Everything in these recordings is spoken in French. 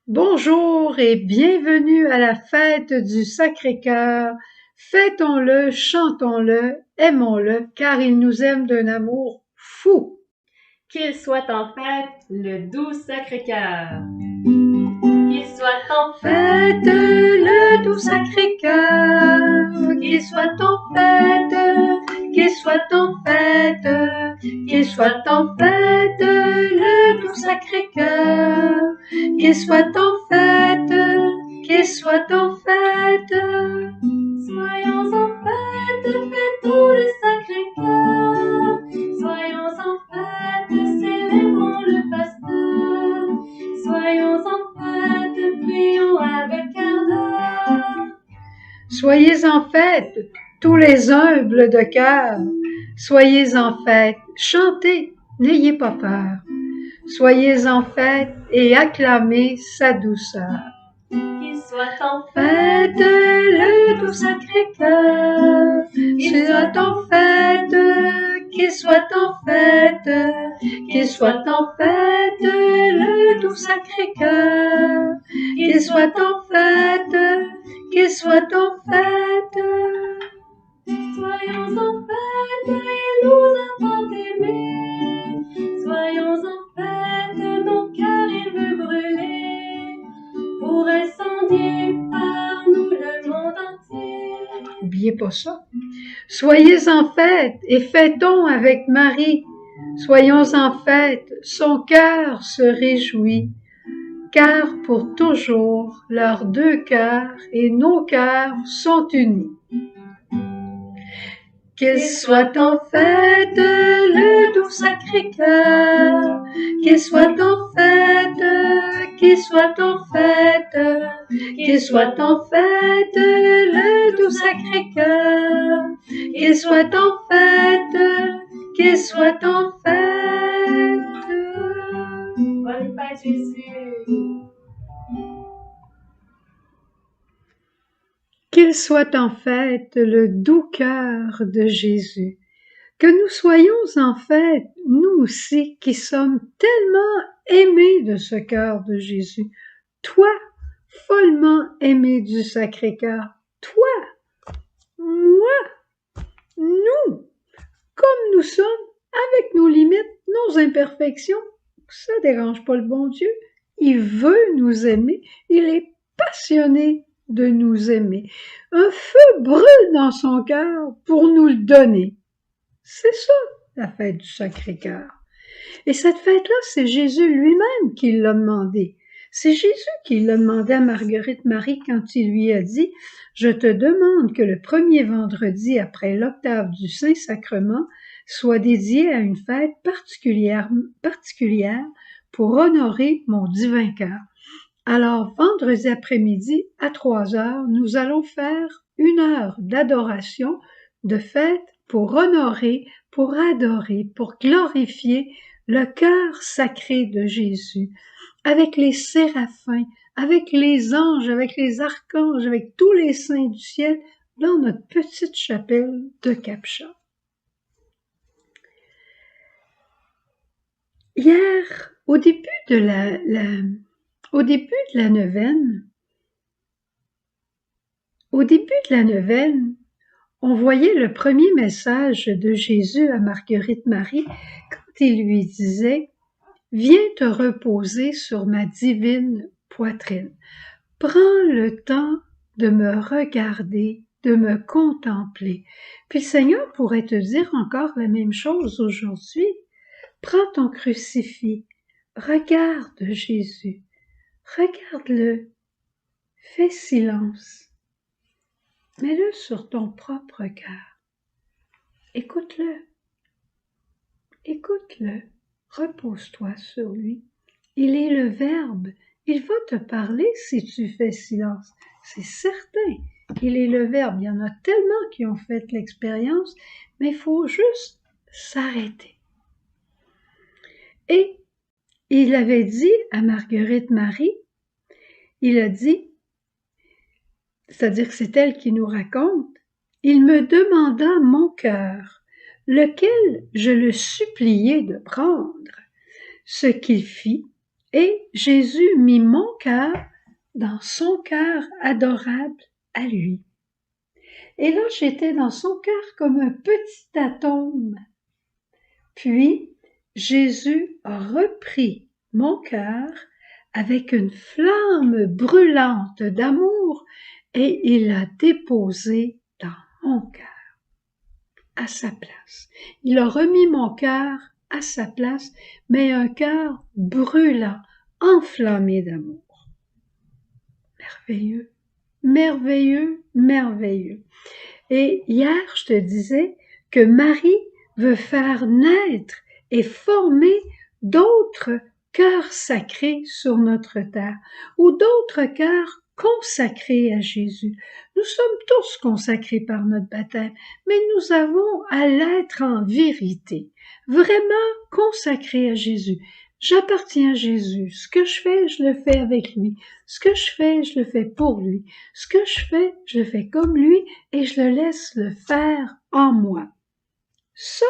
Bonjour et bienvenue à la fête du Sacré-Cœur. Fêtons-le, chantons-le, aimons-le, car il nous aime d'un amour fou. Qu'il soit en fête le doux Sacré-Cœur. Qu'il soit en Fête le doux Sacré-Cœur, qu'il soit en fête, qu'il soit en fête, qu'il soit en fête le doux Sacré-Cœur, qu'il soit en fête, qu'il soit en fête. Soyons en fête, fêtons le Sacré-Cœur. Soyons en fête, célébrons le pasteur. Soyons en fête, prions avec ardeur. Soyez en fête, tous les humbles de cœur. Soyez en fête, chantez, n'ayez pas peur. Soyez en fête et acclamez sa douceur. Qu'il soit en Fête le doux Sacré-Cœur, qu'il soit en fête, qu'il soit en fête, qu'il soit en fête le doux Sacré-Cœur, qu'il soit en fête, qu'il soit en fête. Soyons en fête, il nous a tant aimés. Soyons en fête, nos cœurs il veut brûler, pour incendier par nous le monde entier. N'oubliez pas ça. Soyez en fête et fêtons avec Marie. Soyons en fête, son cœur se réjouit, car pour toujours leurs deux cœurs et nos cœurs sont unis. Qu'il soit en fête le doux Sacré-Cœur, qu'il soit en fête, qu'il soit en fête, qu'il soit en fête le doux Sacré-Cœur, qu'il soit en fête, qu'il soit en fête. Bonne fête Jésus. Qu'il soit en fête le doux cœur de Jésus. Que nous soyons en fête, nous aussi qui sommes tellement aimés de ce cœur de Jésus. Toi, follement aimé du Sacré-Cœur. Toi, moi, nous, comme nous sommes, avec nos limites, nos imperfections. Ça dérange pas le bon Dieu. Il veut nous aimer. Il est passionné de nous aimer. Un feu brûle dans son cœur pour nous le donner. C'est ça, la fête du Sacré-Cœur. Et cette fête-là, c'est Jésus lui-même qui l'a demandé. C'est Jésus qui l'a demandé à Marguerite Marie quand il lui a dit « Je te demande que le premier vendredi après l'octave du Saint-Sacrement soit dédié à une fête particulière pour honorer mon divin cœur. » Alors, vendredi après-midi, à 3 heures, nous allons faire 1 heure d'adoration, de fête pour honorer, pour adorer, pour glorifier le cœur sacré de Jésus, avec les séraphins, avec les anges, avec les archanges, avec tous les saints du ciel, dans notre petite chapelle de Cap-Chat. Hier, au début de la neuvaine, on voyait le premier message de Jésus à Marguerite Marie quand il lui disait « Viens te reposer sur ma divine poitrine. Prends le temps de me regarder, de me contempler. » Puis le Seigneur pourrait te dire encore la même chose aujourd'hui. Prends ton crucifix, regarde Jésus, regarde-le, fais silence. Mets-le sur ton propre cœur. Écoute-le. Écoute-le. Repose-toi sur lui. Il est le Verbe. Il va te parler si tu fais silence. C'est certain. Il est le Verbe. Il y en a tellement qui ont fait l'expérience, mais il faut juste s'arrêter. Et il avait dit à Marguerite Marie, il a dit, c'est-à-dire que c'est elle qui nous raconte, « Il me demanda mon cœur, lequel je le suppliai de prendre. Ce qu'il fit, Et Jésus mit mon cœur dans son cœur adorable à lui. Et là, j'étais dans son cœur comme un petit atome. Puis, Jésus a repris mon cœur avec une flamme brûlante d'amour et il l'a déposé dans mon cœur, à sa place. Il a remis mon cœur à sa place, mais un cœur brûlant, enflammé d'amour. Merveilleux, merveilleux, merveilleux. Et hier, je te disais que Marie veut faire naître et former d'autres cœurs sacrés sur notre terre, ou d'autres cœurs consacrés à Jésus. Nous sommes tous consacrés par notre baptême, mais nous avons à l'être en vérité, vraiment consacrés à Jésus. J'appartiens à Jésus. Ce que je le fais avec lui. Ce que je le fais pour lui. Ce que je le fais comme lui et je le laisse le faire en moi. Ça,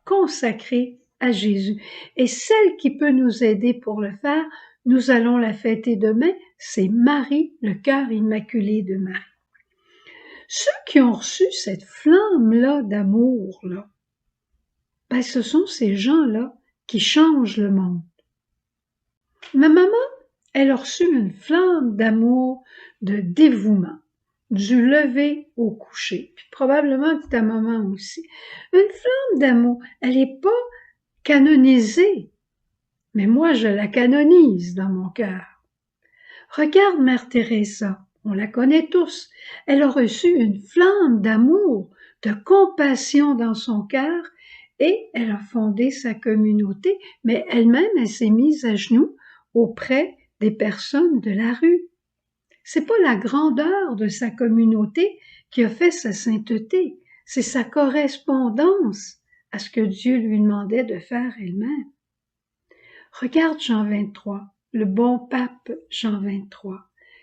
consacré à Jésus. Et celle qui peut nous aider pour le faire, nous allons la fêter demain, c'est Marie, le cœur immaculé de Marie. Ceux qui ont reçu cette flamme-là d'amour, là, ben, ce sont ces gens-là qui changent le monde. Ma maman, elle a reçu une flamme d'amour, de dévouement, du lever au coucher, puis probablement que ta maman aussi. Une flamme d'amour, elle n'est pas canonisée, mais moi je la canonise dans mon cœur. Regarde Mère Teresa, on la connaît tous, elle a reçu une flamme d'amour, de compassion dans son cœur, et elle a fondé sa communauté, mais elle-même, elle s'est mise à genoux auprès des personnes de la rue. C'est pas la grandeur de sa communauté qui a fait sa sainteté, c'est sa correspondance à ce que Dieu lui demandait de faire elle-même. Regarde Jean 23, le bon pape Jean 23.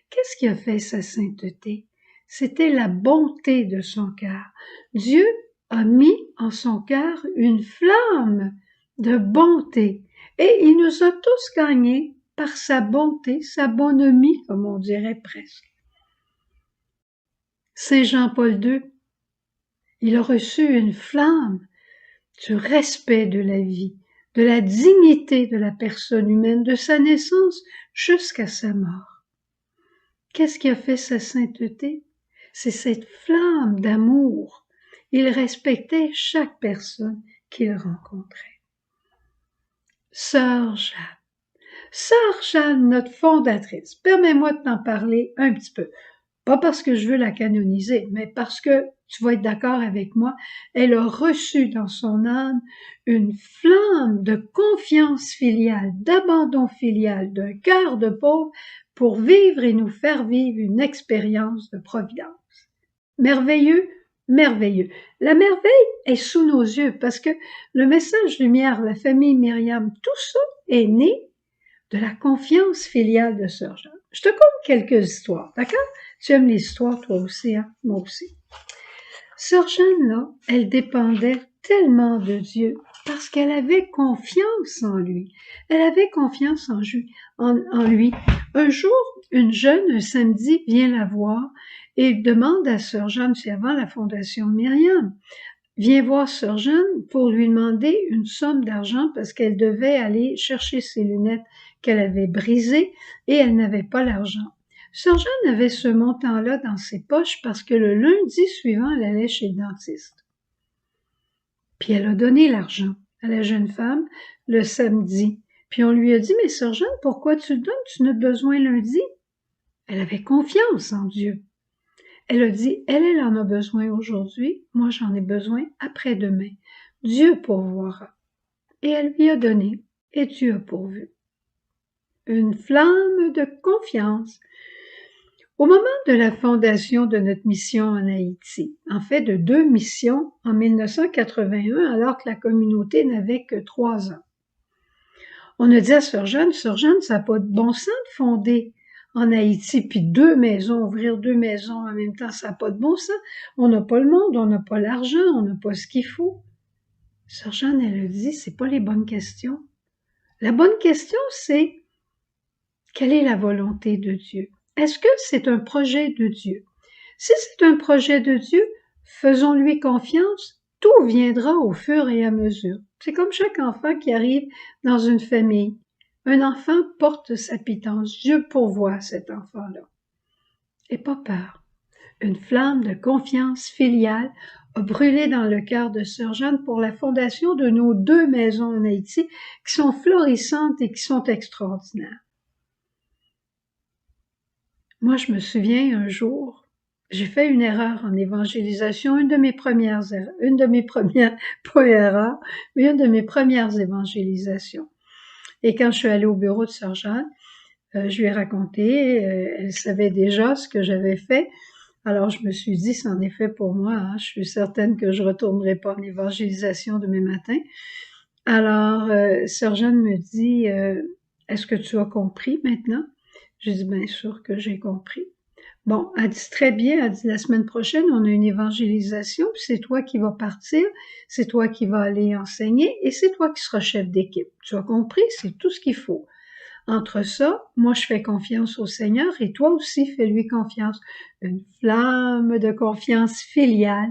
Qu'est-ce qui a fait sa sainteté? C'était la bonté de son cœur. Dieu a mis en son cœur une flamme de bonté et il nous a tous gagnés par sa bonté, sa bonhomie, comme on dirait presque. Saint Jean-Paul II, il a reçu une flamme du respect de la vie, de la dignité de la personne humaine, de sa naissance jusqu'à sa mort. Qu'est-ce qui a fait sa sainteté? C'est cette flamme d'amour. Il respectait chaque personne qu'il rencontrait. Sœur Jeanne, notre fondatrice, permets-moi de t'en parler un petit peu. Pas parce que je veux la canoniser, mais parce que, tu vas être d'accord avec moi, elle a reçu dans son âme une flamme de confiance filiale, d'abandon filial, d'un cœur de pauvre pour vivre et nous faire vivre une expérience de providence. Merveilleux, merveilleux. La merveille est sous nos yeux parce que le message lumière, la famille Myriam, tout ça est né de la confiance filiale de Sœur Jeanne. Je te conte quelques histoires, d'accord? Tu aimes les histoires, toi aussi, hein? Moi aussi. Sœur Jeanne, là, elle dépendait tellement de Dieu parce qu'elle avait confiance en lui. Elle avait confiance en lui. Un jour, une jeune, un samedi, vient la voir et demande à Sœur Jeanne, c'est avant la fondation de Myriam, vient voir Sœur Jeanne pour lui demander une somme d'argent parce qu'elle devait aller chercher ses lunettes qu'elle avait brisées et elle n'avait pas l'argent. Sœur Jeanne avait ce montant-là dans ses poches parce que le lundi suivant, elle allait chez le dentiste. Puis elle a donné l'argent à la jeune femme le samedi. Puis on lui a dit, mais Sœur Jeanne, pourquoi tu le donnes? Tu n'as besoin lundi. Elle avait confiance en Dieu. Elle a dit, elle en a besoin aujourd'hui, moi j'en ai besoin après-demain. Dieu pourvoira. Et elle lui a donné, et Dieu a pourvu. Une flamme de confiance. Au moment de la fondation de notre mission en Haïti, en fait de 2 missions en 1981, alors que la communauté n'avait que 3 ans, on a dit à Sœur Jeanne, ça n'a pas de bon sens de fonder en Haïti, puis 2 maisons, ouvrir 2 maisons en même temps, ça n'a pas de bon sens. On n'a pas le monde, on n'a pas l'argent, on n'a pas ce qu'il faut. Sœur Jeanne, elle a dit, c'est pas les bonnes questions. La bonne question, c'est, Quelle est la volonté de Dieu? Est-ce que c'est un projet de Dieu? Si c'est un projet de Dieu, faisons-lui confiance, tout viendra au fur et à mesure. C'est comme chaque enfant qui arrive dans une famille. Un enfant porte sa pitance. Dieu pourvoit cet enfant-là. Et pas peur. Une flamme de confiance filiale a brûlé dans le cœur de Sœur Jeanne pour la fondation de nos 2 maisons en Haïti qui sont florissantes et qui sont extraordinaires. Moi, je me souviens un jour, j'ai fait une erreur en évangélisation, une de mes premières, pas erreur, mais une de mes premières évangélisations. Et quand je suis allée au bureau de Sœur Jeanne, je lui ai raconté, elle savait déjà ce que j'avais fait. Alors, je me suis dit, c'en est fait pour moi, hein. Je suis certaine que je retournerai pas en évangélisation demain matin. Alors, Sœur Jeanne me dit, est-ce que tu as compris maintenant? J'ai dit, bien sûr que j'ai compris. Bon, elle dit très bien, elle dit la semaine prochaine, on a une évangélisation, puis c'est toi qui vas partir, c'est toi qui vas aller enseigner et c'est toi qui seras chef d'équipe. Tu as compris? C'est tout ce qu'il faut. Entre ça, moi je fais confiance au Seigneur et toi aussi fais-lui confiance. Une flamme de confiance filiale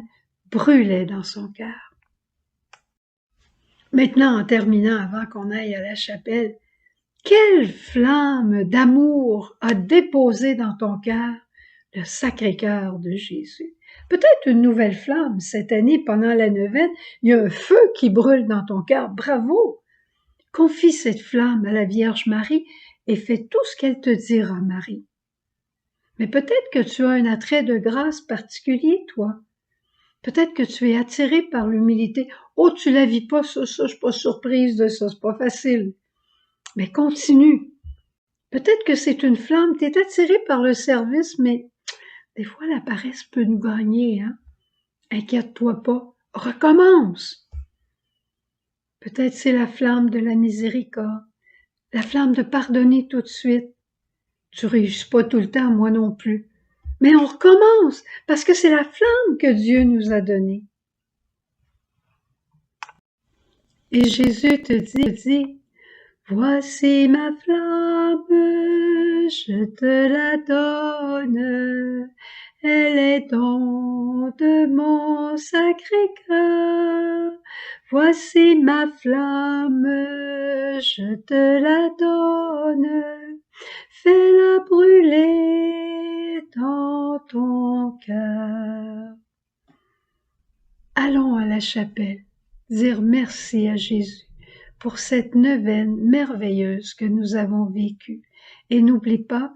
brûlait dans son cœur. Maintenant, en terminant, avant qu'on aille à la chapelle, quelle flamme d'amour a déposé dans ton cœur le Sacré-Cœur de Jésus? Peut-être une nouvelle flamme cette année pendant la neuvaine, il y a un feu qui brûle dans ton cœur. Bravo! Confie cette flamme à la Vierge Marie et fais tout ce qu'elle te dira, Marie. Mais peut-être que tu as un attrait de grâce particulier, toi. Peut-être que tu es attiré par l'humilité. Oh, tu la vis pas, ça, je suis pas surprise de ça, c'est pas facile. Mais continue. Peut-être que c'est une flamme, tu es attiré par le service, mais des fois la paresse peut nous gagner, hein. Inquiète-toi pas, recommence. Peut-être c'est la flamme de la miséricorde, la flamme de pardonner tout de suite. Tu réussis pas tout le temps, moi non plus. Mais on recommence, parce que c'est la flamme que Dieu nous a donnée. Et Jésus te dit, voici ma flamme, je te la donne. Elle est don de mon Sacré-Cœur. Voici ma flamme, je te la donne. Fais-la brûler dans ton cœur. Allons à la chapelle, dire merci à Jésus pour cette neuvaine merveilleuse que nous avons vécue. Et n'oublie pas,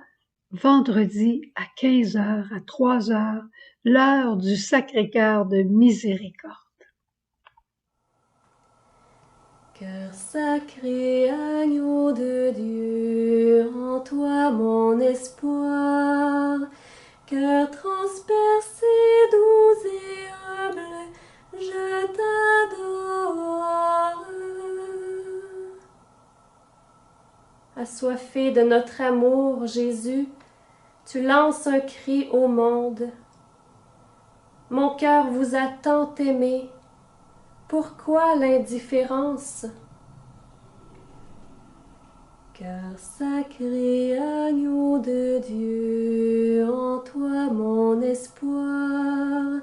vendredi à 15h, à 3h, l'heure du Sacré-Cœur de Miséricorde. Cœur sacré, agneau de Dieu, en toi mon espoir. Cœur transpercé, doux et humble, je t'adore. Assoiffé de notre amour, Jésus, tu lances un cri au monde. Mon cœur vous a tant aimé, pourquoi l'indifférence? Cœur sacré, agneau de Dieu, en toi mon espoir.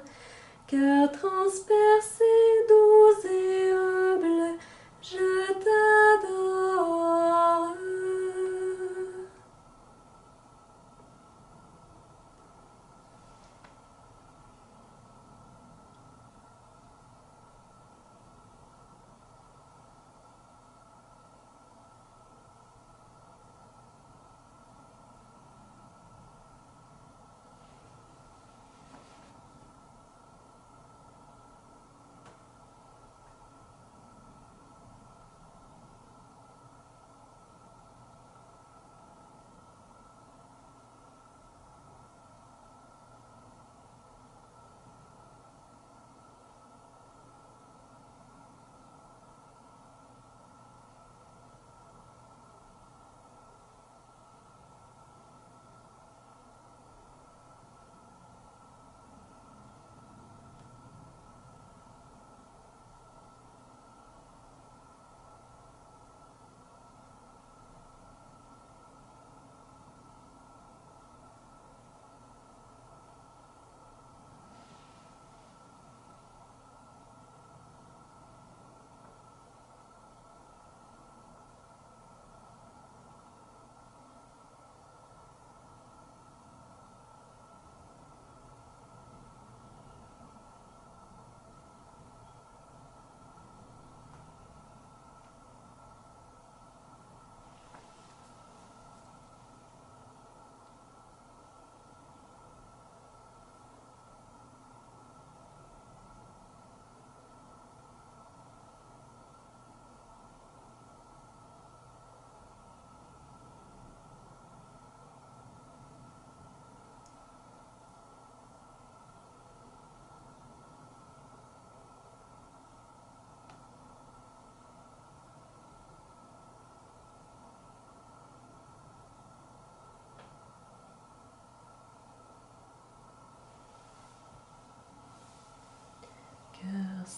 Cœur transpercé, doux et humble, je t'adore.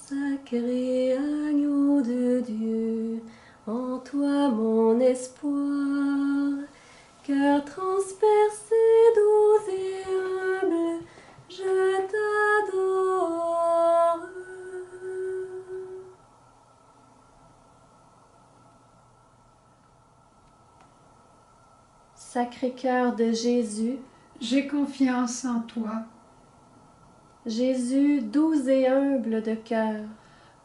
Sacré agneau de Dieu, en toi mon espoir, cœur transpercé, doux et humble, je t'adore. Sacré-Cœur de Jésus, j'ai confiance en toi. Jésus doux et humble de cœur,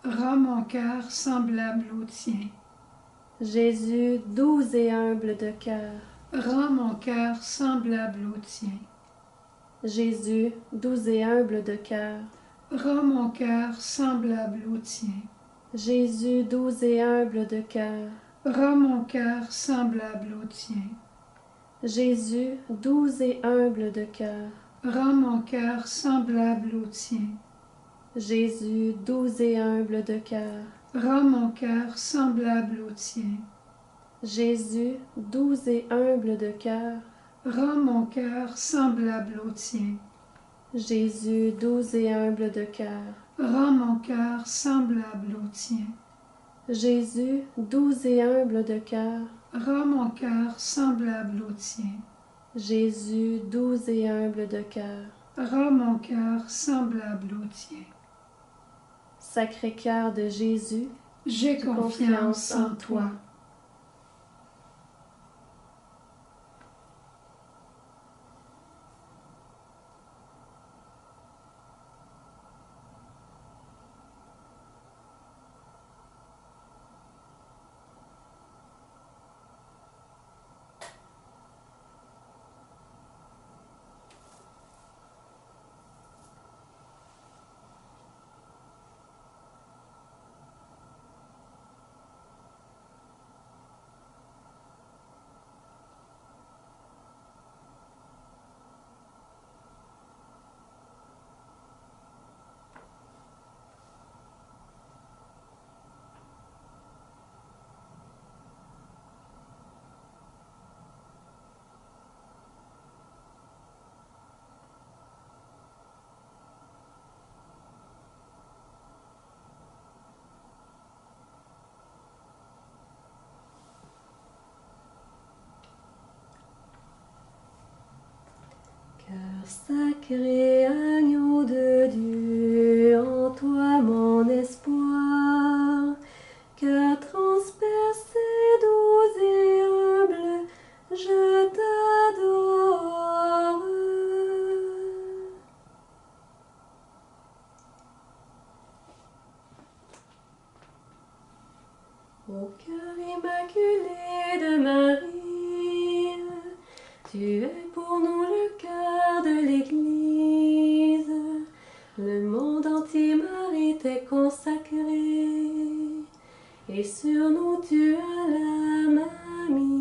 Rends mon cœur semblable au tien. Jésus doux et humble de cœur, Rends mon cœur semblable au tien. Jésus doux et humble de cœur, Rends mon cœur semblable au tien. Jésus doux et humble de cœur, Rends mon cœur semblable au tien. Jésus doux et humble de cœur, Rends mon cœur semblable au tien. Jésus doux et humble de cœur, Rends mon cœur semblable au tien. Jésus doux et humble de cœur, Rends mon cœur semblable au tien. Jésus doux et humble de cœur, Rends mon cœur semblable au tien. Jésus doux et humble de cœur, Rends mon cœur semblable au tien. Jésus doux et humble de cœur, Rends mon cœur semblable au tien. Sacré-Cœur de Jésus, J'ai confiance en toi. Cœur sacré, agneau de Dieu, en toi mon espoir, cœur transpercé, doux et humble, je t'adore. Ô cœur immaculé de Marie, tu es pour nous le cœur de l'Église. Le monde entier, Marie, t'est consacré, et sur nous tu as la main mise.